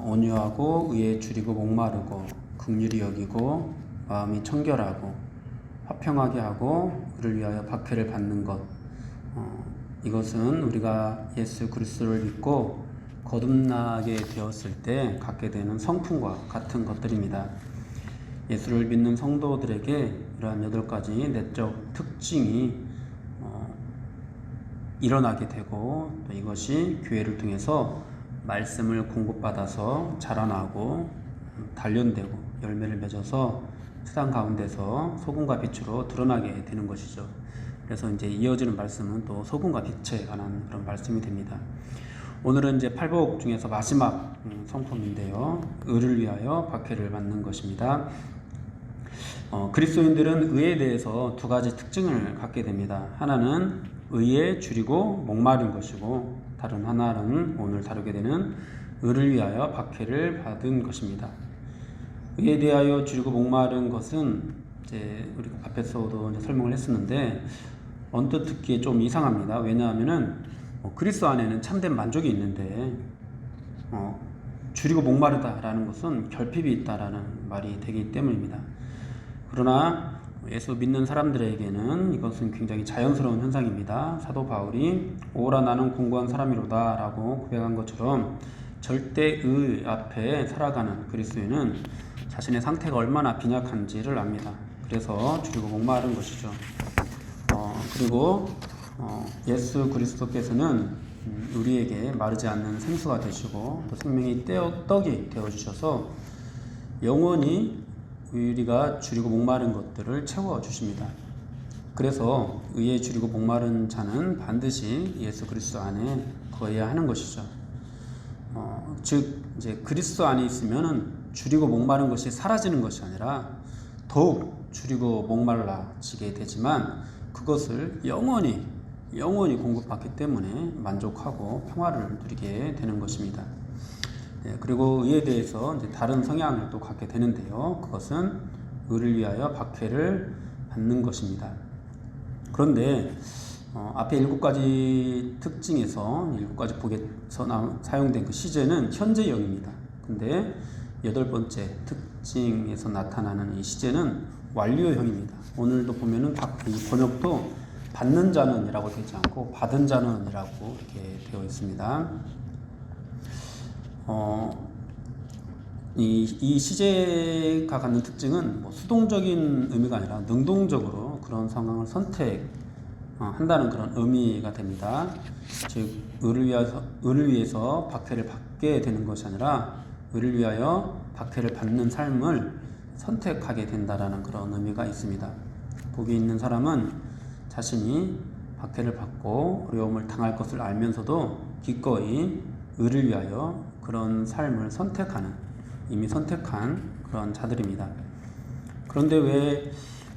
온유하고 의에 줄이고 목마르고 긍휼히 여기고 마음이 청결하고 화평하게 하고 그를 위하여 박해를 받는 것. 이것은 우리가 예수 그리스도를 믿고 거듭나게 되었을 때 갖게 되는 성품과 같은 것들입니다. 예수를 믿는 성도들에게 이러한 8가지 내적 특징이 일어나게 되고, 또 이것이 교회를 통해서 말씀을 공급받아서 자라나고 단련되고 열매를 맺어서 세상 가운데서 소금과 빛으로 드러나게 되는 것이죠. 그래서 이제 이어지는 말씀은 또 소금과 빛에 관한 그런 말씀이 됩니다. 오늘은 이제 팔복 중에서 마지막 성품인데요. 의를 위하여 박해를 받는 것입니다. 그리스도인들은 의에 대해서 2가지 특징을 갖게 됩니다. 하나는 의에 줄이고 목마른 것이고, 다른 하나는 오늘 다루게 되는 의를 위하여 박해를 받은 것입니다. 의에 대하여 줄이고 목마른 것은 이제 우리가 앞에서도 이제 설명을 했었는데 언뜻 듣기에 좀 이상합니다. 왜냐하면은 그리스도 안에는 참된 만족이 있는데 줄이고 목마르다라는 것은 결핍이 있다라는 말이 되기 때문입니다. 그러나 예수 믿는 사람들에게는 이것은 굉장히 자연스러운 현상입니다. 사도 바울이 오라 나는 공고한 사람이로다 라고 고백한 것처럼 절대의 앞에 살아가는 그리스도인은 자신의 상태가 얼마나 빈약한지를 압니다. 그래서 줄이고 목마른 것이죠. 그리고 예수 그리스도께서는 우리에게 마르지 않는 생수가 되시고 또 생명의 떡이 되어주셔서 영원히 우리가 줄이고 목마른 것들을 채워주십니다. 그래서 의에 줄이고 목마른 자는 반드시 예수 그리스도 안에 거해야 하는 것이죠. 즉 이제 그리스도 안에 있으면은 줄이고 목마른 것이 사라지는 것이 아니라 더욱 줄이고 목말라지게 되지만, 그것을 영원히 공급받기 때문에 만족하고 평화를 누리게 되는 것입니다. 그리고 의에 대해서 이제 다른 성향을 또 갖게 되는데요. 그것은 의를 위하여 박해를 받는 것입니다. 그런데 앞에 7가지 특징에서 7가지 복에서 사용된 그 시제는 현재형입니다. 근데 8번째 특징에서 나타나는 이 시제는 완료형입니다. 오늘도 보면은 이 번역도 받는 자는 이라고 되지 않고 받은 자는 이라고 이렇게 되어 있습니다. 이 시제가 갖는 특징은 수동적인 의미가 아니라 능동적으로 그런 상황을 선택한다는 그런 의미가 됩니다. 즉 의를 위해서 박해를 받게 되는 것이 아니라 의를 위하여 박해를 받는 삶을 선택하게 된다라는 그런 의미가 있습니다. 복이 있는 사람은 자신이 박해를 받고 어려움을 당할 것을 알면서도 기꺼이 의를 위하여 그런 삶을 이미 선택한 그런 자들입니다. 그런데 왜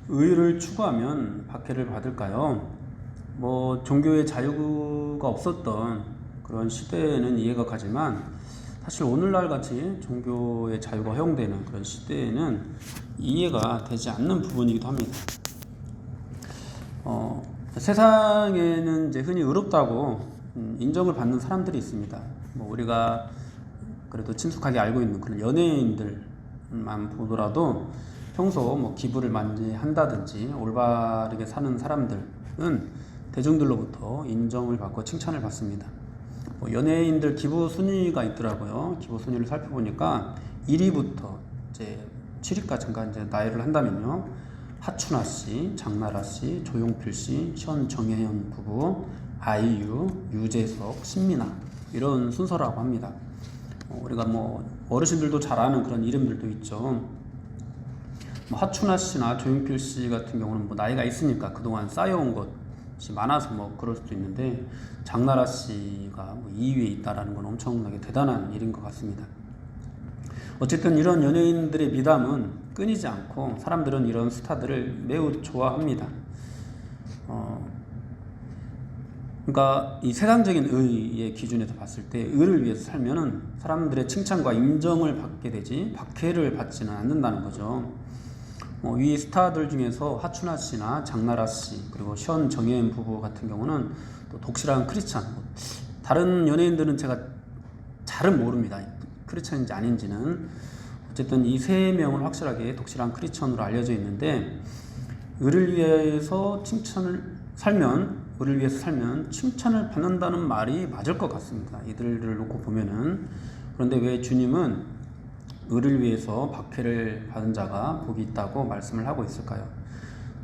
의를 추구하면 박해를 받을까요? 종교의 자유가 없었던 그런 시대에는 이해가 가지만, 사실 오늘날 같이 종교의 자유가 허용되는 그런 시대에는 이해가 되지 않는 부분이기도 합니다. 세상에는 이제 흔히 의롭다고 인정을 받는 사람들이 있습니다. 우리가 그래도 친숙하게 알고 있는 그런 연예인들만 보더라도 평소 기부를 많이 한다든지 올바르게 사는 사람들은 대중들로부터 인정을 받고 칭찬을 받습니다. 연예인들 기부 순위가 있더라고요. 기부 순위를 살펴보니까 1위부터 이제 7위까지인가 이제 나열을 한다면요. 하춘아 씨, 장나라 씨, 조용필 씨, 현정혜연 부부, 아이유, 유재석, 신민아, 이런 순서라고 합니다. 우리가 어르신들도 잘 아는 그런 이름들도 있죠. 하춘아 씨나 조용필 씨 같은 경우는 나이가 있으니까 그동안 쌓여온 것이 많아서 그럴 수도 있는데, 장나라 씨가 2위에 있다라는 건 엄청나게 대단한 일인 것 같습니다. 어쨌든 이런 연예인들의 미담은 끊이지 않고 사람들은 이런 스타들을 매우 좋아합니다. 그러니까 이 세상적인 의의 기준에서 봤을 때 의를 위해서 살면은 사람들의 칭찬과 인정을 받게 되지 박해를 받지는 않는다는 거죠. 위 스타들 중에서 하춘아 씨나 장나라 씨, 그리고 현정혜연 부부 같은 경우는 또 독실한 크리스찬, 다른 연예인들은 제가 잘은 모릅니다. 크리스천인지 아닌지는 어쨌든 이 세 명은 확실하게 독실한 크리스천으로 알려져 있는데 의를 위해서 살면 칭찬을 받는다는 말이 맞을 것 같습니다. 이들을 놓고 보면은. 그런데 왜 주님은 의를 위해서 박해를 받은 자가 복이 있다고 말씀을 하고 있을까요?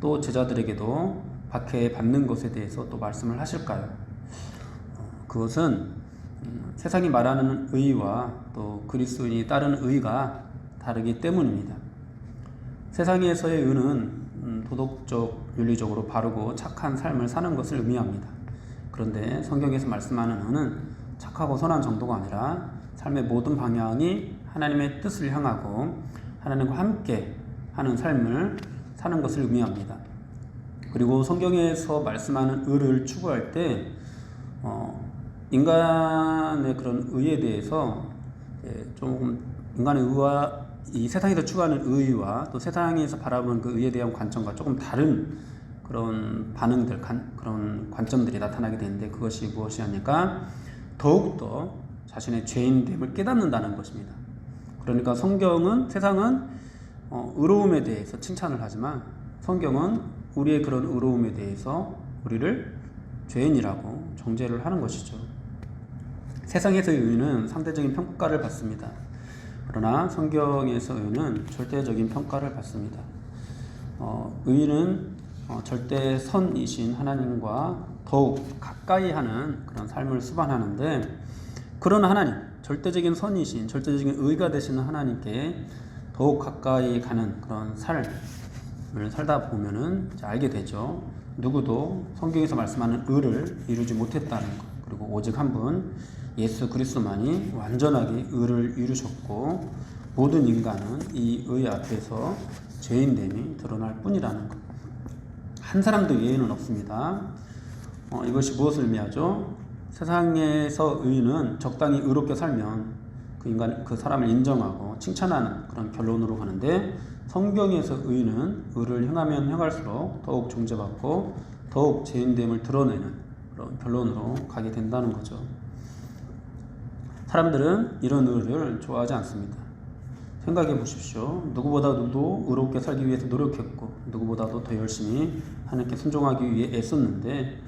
또 제자들에게도 박해 받는 것에 대해서 또 말씀을 하실까요? 그것은 세상이 말하는 의와 또 그리스도인이 따르는 의가 다르기 때문입니다. 세상에서의 의는 도덕적, 윤리적으로 바르고 착한 삶을 사는 것을 의미합니다. 그런데 성경에서 말씀하는 의는 착하고 선한 정도가 아니라 삶의 모든 방향이 하나님의 뜻을 향하고 하나님과 함께 하는 삶을 사는 것을 의미합니다. 그리고 성경에서 말씀하는 의를 추구할 때 인간의 그런 의에 대해서 조금 인간의 의와 이 세상에서 추구하는 의와 또 세상에서 바라보는 그 의에 대한 관점과 조금 다른 그런 반응들, 그런 관점들이 나타나게 되는데 그것이 무엇이냐니까 더욱더 자신의 죄인됨을 깨닫는다는 것입니다. 그러니까 세상은 의로움에 대해서 칭찬을 하지만 성경은 우리의 그런 의로움에 대해서 우리를 죄인이라고 정죄를 하는 것이죠. 세상에서의 의는 상대적인 평가를 받습니다. 그러나 성경에서 의는 절대적인 평가를 받습니다. 의는 절대 선이신 하나님과 더욱 가까이 하는 그런 삶을 수반하는데 그런 하나님, 절대적인 선이신, 절대적인 의가 되시는 하나님께 더욱 가까이 가는 그런 삶을 살다 보면은 알게 되죠. 누구도 성경에서 말씀하는 의를 이루지 못했다는 것. 그리고 오직 한 분 예수 그리스도만이 완전하게 의를 이루셨고 모든 인간은 이 의 앞에서 죄인됨이 드러날 뿐이라는 것. 한 사람도 예외는 없습니다. 이것이 무엇을 의미하죠? 세상에서 의인은 적당히 의롭게 살면 그 사람을 인정하고 칭찬하는 그런 결론으로 가는데 성경에서 의인은 의를 행하면 행할수록 더욱 정죄받고 더욱 죄인됨을 드러내는 그런 결론으로 가게 된다는 거죠. 사람들은 이런 의를 좋아하지 않습니다. 생각해 보십시오. 누구보다도 의롭게 살기 위해서 노력했고 누구보다도 더 열심히 하나님께 순종하기 위해 애썼는데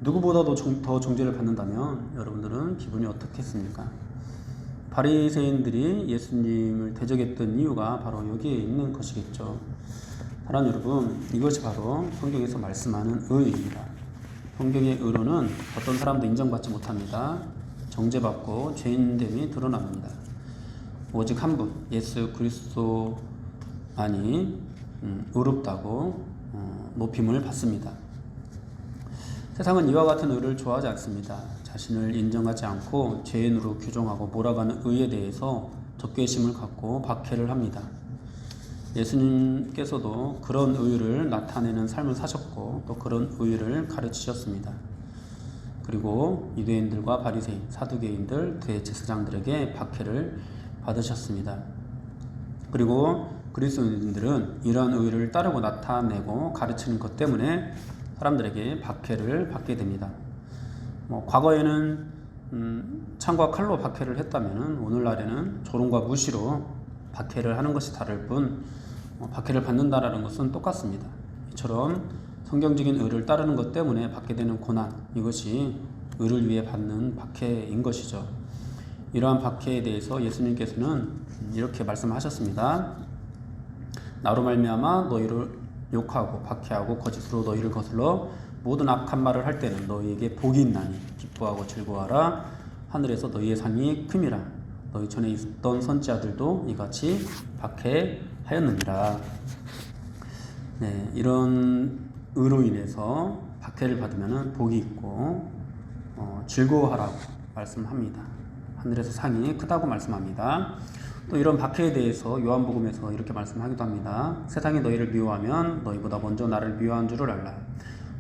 누구보다도 더 정죄를 받는다면 여러분들은 기분이 어떻겠습니까? 바리새인들이 예수님을 대적했던 이유가 바로 여기에 있는 것이겠죠. 사랑하는 여러분, 이것이 바로 성경에서 말씀하는 의입니다. 성경의 의로는 어떤 사람도 인정받지 못합니다. 정죄받고 죄인됨이 드러납니다. 오직 한 분, 예수 그리스도만이 의롭다고 높임을 받습니다. 세상은 이와 같은 의를 좋아하지 않습니다. 자신을 인정하지 않고 죄인으로 규정하고 몰아가는 의에 대해서 적개심을 갖고 박해를 합니다. 예수님께서도 그런 의를 나타내는 삶을 사셨고 또 그런 의를 가르치셨습니다. 그리고 유대인들과 바리새인, 사두개인들, 대제사장들에게 박해를 받으셨습니다. 그리고 그리스도인들은 이러한 의를 따르고 나타내고 가르치는 것 때문에 사람들에게 박해를 받게 됩니다. 과거에는 창과 칼로 박해를 했다면 오늘날에는 조롱과 무시로 박해를 하는 것이 다를 뿐 박해를 받는다라는 것은 똑같습니다. 이처럼 성경적인 의를 따르는 것 때문에 받게 되는 고난, 이것이 의를 위해 받는 박해인 것이죠. 이러한 박해에 대해서 예수님께서는 이렇게 말씀하셨습니다. 나로 말미암아 너희를 욕하고 박해하고 거짓으로 너희를 거슬러 모든 악한 말을 할 때는 너희에게 복이 있나니 기뻐하고 즐거워하라. 하늘에서 너희의 상이 큼이라. 너희 전에 있던 선지자들도 이같이 박해하였느니라. 네, 이런 의로 인해서 박해를 받으면 복이 있고 즐거워하라고 말씀합니다. 하늘에서 상이 크다고 말씀합니다. 또 이런 박해에 대해서 요한복음에서 이렇게 말씀하기도 합니다. 세상이 너희를 미워하면 너희보다 먼저 나를 미워한 줄을 알라.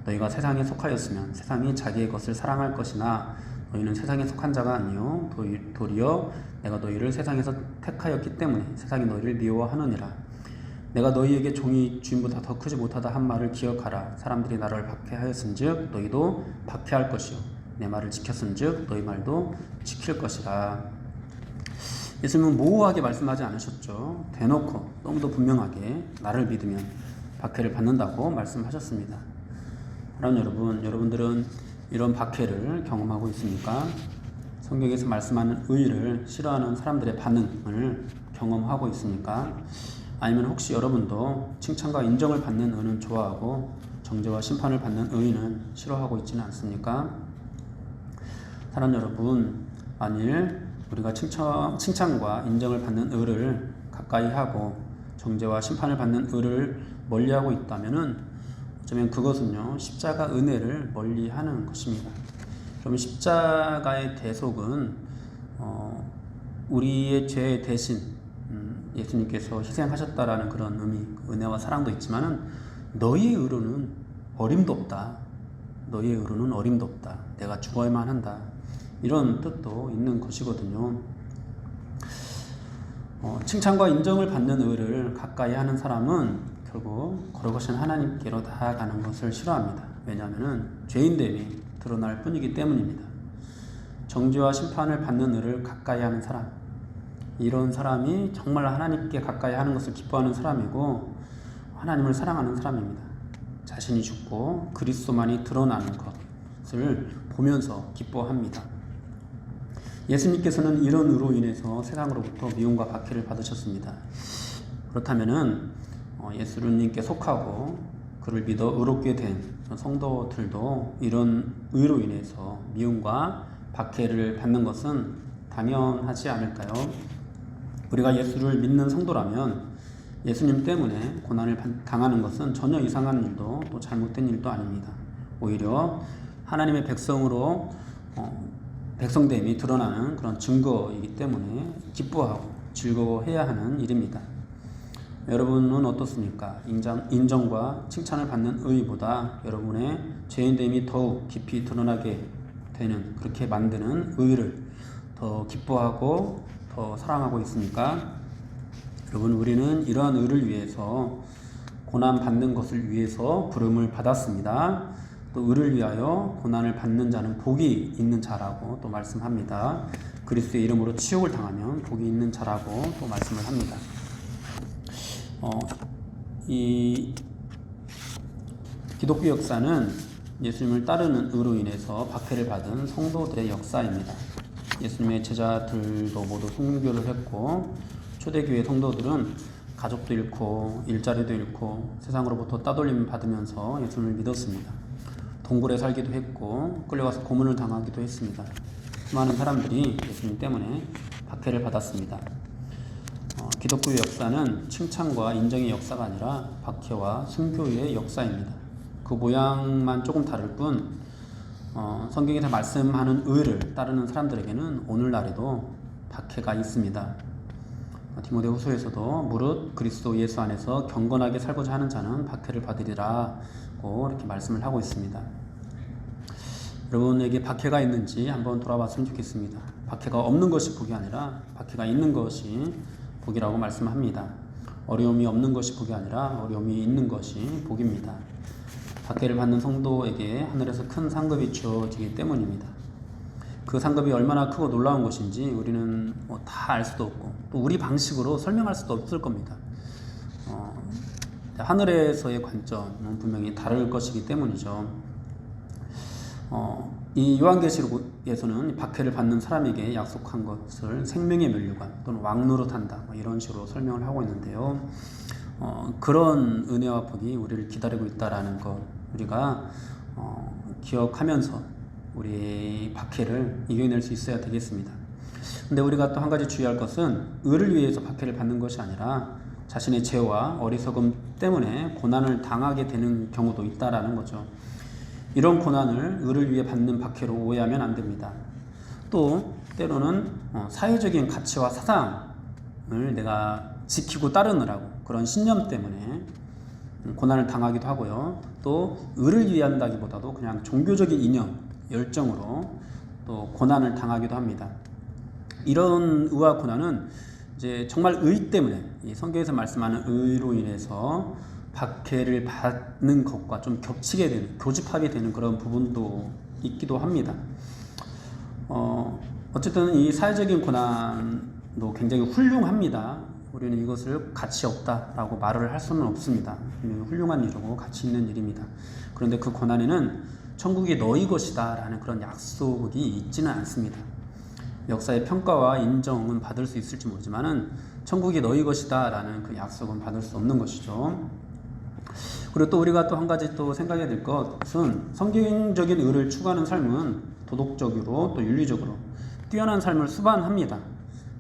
너희가 세상에 속하였으면 세상이 자기의 것을 사랑할 것이나 너희는 세상에 속한 자가 아니요 도리어 내가 너희를 세상에서 택하였기 때문에 세상이 너희를 미워하느니라. 내가 너희에게 종이 주인보다 더 크지 못하다 한 말을 기억하라. 사람들이 나를 박해하였은즉 너희도 박해할 것이요 내 말을 지켰은즉 너희 말도 지킬 것이라. 예수님은 모호하게 말씀하지 않으셨죠. 대놓고 너무 더 분명하게 나를 믿으면 박해를 받는다고 말씀하셨습니다. 사랑하는 여러분, 여러분들은 이런 박해를 경험하고 있습니까? 성경에서 말씀하는 의를 싫어하는 사람들의 반응을 경험하고 있습니까? 아니면 혹시 여러분도 칭찬과 인정을 받는 의는 좋아하고 정죄와 심판을 받는 의는 싫어하고 있지는 않습니까? 사랑하는 여러분, 만일 우리가 칭찬과 인정을 받는 의를 가까이 하고 정죄와 심판을 받는 의를 멀리하고 있다면은 어쩌면 그것은요, 십자가 은혜를 멀리하는 것입니다. 그러면 십자가의 대속은 우리의 죄 대신 예수님께서 희생하셨다라는 그런 의미, 은혜와 사랑도 있지만은 너희의 의로는 어림도 없다. 너희의 의로는 어림도 없다. 내가 죽어야만 한다. 이런 뜻도 있는 것이거든요. 칭찬과 인정을 받는 의를 가까이 하는 사람은 결국 거룩하신 하나님께로 나아가는 것을 싫어합니다. 왜냐하면 죄인됨이 드러날 뿐이기 때문입니다. 정죄와 심판을 받는 의를 가까이 하는 사람, 이런 사람이 정말 하나님께 가까이 하는 것을 기뻐하는 사람이고 하나님을 사랑하는 사람입니다. 자신이 죽고 그리스도만이 드러나는 것을 보면서 기뻐합니다. 예수님께서는 이런 의로 인해서 세상으로부터 미움과 박해를 받으셨습니다. 그렇다면은 예수님께 속하고 그를 믿어 의롭게 된 성도들도 이런 의로 인해서 미움과 박해를 받는 것은 당연하지 않을까요? 우리가 예수를 믿는 성도라면 예수님 때문에 고난을 당하는 것은 전혀 이상한 일도 또 잘못된 일도 아닙니다. 오히려 하나님의 백성으로 백성됨이 드러나는 그런 증거이기 때문에 기뻐하고 즐거워해야 하는 일입니다. 여러분은 어떻습니까? 인정과 칭찬을 받는 의보다 여러분의 죄인됨이 더욱 깊이 드러나게 되는, 그렇게 만드는 의를 더 기뻐하고 더 사랑하고 있습니까? 여러분, 우리는 이러한 의를 위해서 고난 받는 것을 위해서 부름을 받았습니다. 또 의를 위하여 고난을 받는 자는 복이 있는 자라고 또 말씀합니다. 그리스도의 이름으로 치욕을 당하면 복이 있는 자라고 또 말씀을 합니다. 이 기독교 역사는 예수님을 따르는 의로 인해서 박해를 받은 성도들의 역사입니다. 예수님의 제자들도 모두 순교를 했고 초대교회 성도들은 가족도 잃고 일자리도 잃고 세상으로부터 따돌림 받으면서 예수님을 믿었습니다. 동굴에 살기도 했고 끌려가서 고문을 당하기도 했습니다. 수많은 사람들이 예수님 때문에 박해를 받았습니다. 기독교의 역사는 칭찬과 인정의 역사가 아니라 박해와 순교의 역사입니다. 그 모양만 조금 다를 뿐 성경에서 말씀하는 의를 따르는 사람들에게는 오늘날에도 박해가 있습니다. 디모데후서에서도 무릇 그리스도 예수 안에서 경건하게 살고자 하는 자는 박해를 받으리라고 이렇게 말씀을 하고 있습니다. 여러분에게 박해가 있는지 한번 돌아봤으면 좋겠습니다. 박해가 없는 것이 복이 아니라 박해가 있는 것이 복이라고 말씀합니다. 어려움이 없는 것이 복이 아니라 어려움이 있는 것이 복입니다. 박해를 받는 성도에게 하늘에서 큰 상급이 주어지기 때문입니다. 그 상급이 얼마나 크고 놀라운 것인지 우리는 다 알 수도 없고 또 우리 방식으로 설명할 수도 없을 겁니다. 하늘에서의 관점은 분명히 다를 것이기 때문이죠. 이 요한계시록에서는 박해를 받는 사람에게 약속한 것을 생명의 면류관 또는 왕노릇한다 이런 식으로 설명을 하고 있는데요. 그런 은혜와 복이 우리를 기다리고 있다라는 것 우리가 기억하면서 우리 박해를 이겨낼 수 있어야 되겠습니다. 근데 우리가 또 한 가지 주의할 것은 의를 위해서 박해를 받는 것이 아니라 자신의 죄와 어리석음 때문에 고난을 당하게 되는 경우도 있다라는 거죠. 이런 고난을 의를 위해 받는 박해로 오해하면 안 됩니다. 또 때로는 사회적인 가치와 사상을 내가 지키고 따르느라고 그런 신념 때문에 고난을 당하기도 하고요. 또 의를 위한다기보다도 그냥 종교적인 이념, 열정으로 또 고난을 당하기도 합니다. 이런 의와 고난은 이제 정말 의 때문에 이 성경에서 말씀하는 의로 인해서 박해를 받는 것과 좀 겹치게 되는, 교집합이 되는 그런 부분도 있기도 합니다. 어쨌든 이 사회적인 고난을 굉장히 훌륭합니다. 우리는 이것을 가치 없다라고 말을 할 수는 없습니다. 훌륭한 일이고 가치 있는 일입니다. 그런데 그 고난에는 천국이 너희 것이다 라는 그런 약속이 있지는 않습니다. 역사의 평가와 인정은 받을 수 있을지 모르지만은 천국이 너희 것이다 라는 그 약속은 받을 수 없는 것이죠. 그리고 또 우리가 또 한 가지 또 생각해야 될 것은 성경적인 의를 추구하는 삶은 도덕적으로 또 윤리적으로 뛰어난 삶을 수반합니다.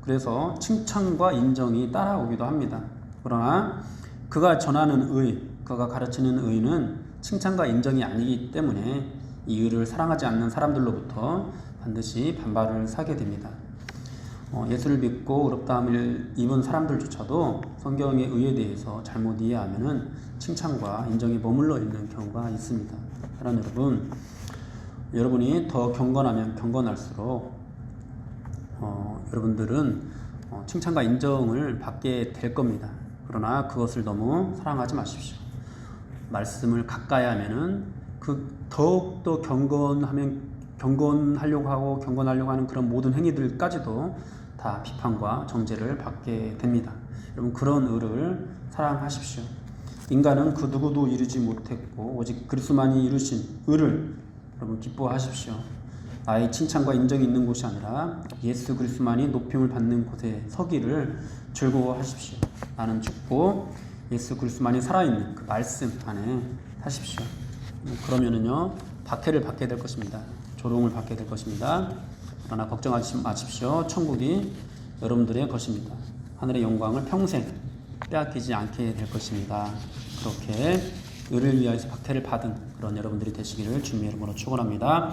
그래서 칭찬과 인정이 따라오기도 합니다. 그러나 그가 전하는 의, 그가 가르치는 의는 칭찬과 인정이 아니기 때문에 이 의를 사랑하지 않는 사람들로부터 반드시 반발을 사게 됩니다. 예수를 믿고 의롭다함을 입은 사람들조차도 성경의 의에 대해서 잘못 이해하면은 칭찬과 인정이 머물러 있는 경우가 있습니다. 사랑하는 여러분, 여러분이 더 경건하면 경건할수록 여러분들은 칭찬과 인정을 받게 될 겁니다. 그러나 그것을 너무 사랑하지 마십시오. 말씀을 가까이 하면은 더욱더 경건하려고 하는 그런 모든 행위들까지도 다 비판과 정죄를 받게 됩니다. 여러분, 그런 의를 사랑하십시오. 인간은 그 누구도 이루지 못했고 오직 그리스도만이 이루신 의를 여러분 기뻐하십시오. 나의 칭찬과 인정이 있는 곳이 아니라 예수 그리스도만이 높임을 받는 곳에 서기를 즐거워하십시오. 나는 죽고 예수 그리스도만이 살아있는 그 말씀 안에 사십시오. 그러면은요 박해를 받게 될 것입니다. 조롱을 받게 될 것입니다. 그러나 걱정하지 마십시오. 천국이 여러분들의 것입니다. 하늘의 영광을 평생 빼앗기지 않게 될 것입니다. 그렇게 의를 위하여서 박해를 받은 그런 여러분들이 되시기를 주님의 이름으로 축원합니다.